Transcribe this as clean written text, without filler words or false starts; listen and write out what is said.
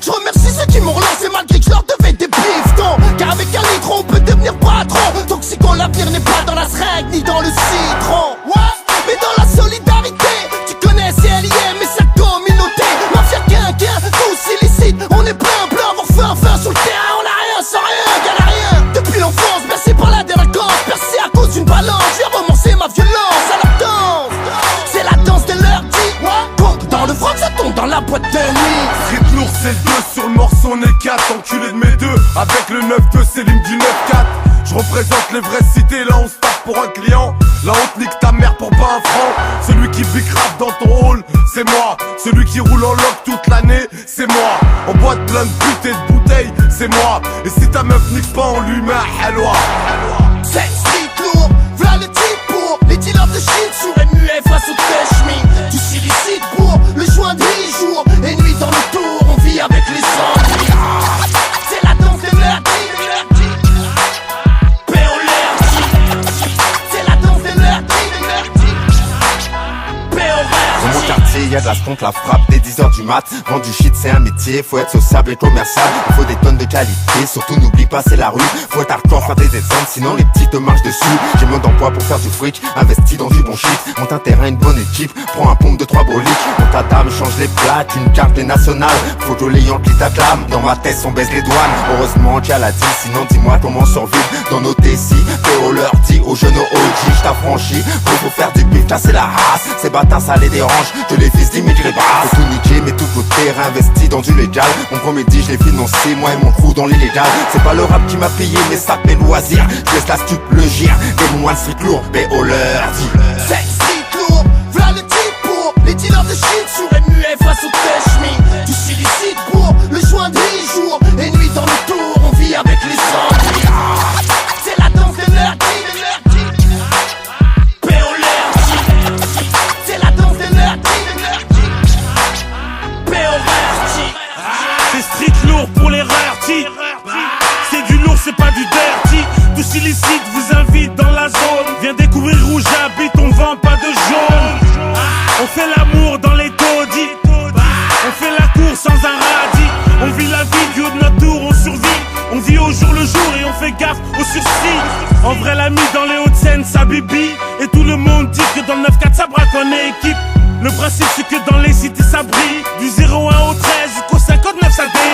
Je remercie ceux qui m'ont relancé malgré que je leur devais des pistons. Car avec un litron on peut devenir patron. Toxico, l'avenir n'est pas dans la seringue ni dans le citron. Mais dans la solidarité, tu connais CLIM et sa communauté. Mafia quinquin, tous illicites. On est plein, avoir faim sur le terrain. On a rien sans rien, y'en a rien. Depuis l'enfance, bercé par la délinquance, percé à cause d'une balance. J'ai romancé ma violence à la danse. C'est la danse de l'heure dit. Pompe dans le froc, ça tombe dans la boîte de nuit. Street lourd, c'est le 2 sur le morceau, on est 4. Enculé de mes deux, avec le 9-2, c'est l'hymne du 9-4. Je représente les vraies cités, là on se tape pour un client. Là on te nique ta mère pour pas un franc. Celui qui bicrave dans ton hall, c'est moi. Celui qui roule en loc toute l'année, c'est moi. On boite plein de putes et de bouteilles, c'est moi. Et si ta meuf nique pas, on lui met un halwa. C'est street lourd, v'là le type pour les dealers de shit. Sourd et muet face au teshmi. Du silicite pour le joint de 8 jours et nuit dans le tour, on vit avec les zombies. C'est la danse de l'heure dit. Dans mon quartier, y'a de la stonk, la frappe dès 10h du mat. Vendre du shit c'est un métier, faut être sociable et commercial. Il faut des tonnes de qualité, surtout n'oublie pas c'est la rue. Faut être hardcore, faire des exemples, sinon les petits te marchent dessus. J'ai moins d'emploi pour faire du fric, investi dans du bon shit. Monte un terrain, une bonne équipe, prends un pompe de 3 broliques. Monte ta dame, change les plaques, une carte des nationales. Faut que les Yankees t'acclament, dans ma tête on baisse les douanes. Heureusement qu'il y a la 10, sinon dis-moi comment survivre dans nos TC. Théo leur dit aux jeunes OG, j't'affranchis. Faut faire du bif, casser la race. Ces bâtards ça les dérange, que les fils d'immigrés brassent. Faut tout niquer, mais tout côté réinvesti dans du légal. Mon premier dit, je l'ai financé, moi et mon crew dans l'illégal. C'est pas le rap qui m'a payé, mais ça paie loisir. Je laisse la stup, le gire, des moines street lourd, B.O. leur dit. C'est street lourd, v'là le type pour les dealers de shit. Sourd et muet face au teshmi. Du silicite pour le joint de 8 jours et nuit dans le tour, on vit avec les zombies. C'est la danse de l'heure dit. C'est street lourd pour les rarity. C'est du lourd, c'est pas du dirty. Tous illicites vous invite dans la zone. Viens découvrir où j'habite, on vend pas de jaune. On fait l'amour dans les taudis. On fait la course sans un radis. On vit la vie du haut de notre tour, on survit. On vit au jour le jour et on fait gaffe aux sursis. En vrai l'ami dans les Hauts-de-Seine ça bibi. Et tout le monde dit que dans le 9-4 ça braque on est équipe. Le principe c'est que dans les cités ça brille. Du 01 au 13 jusqu'au 59 ça déille.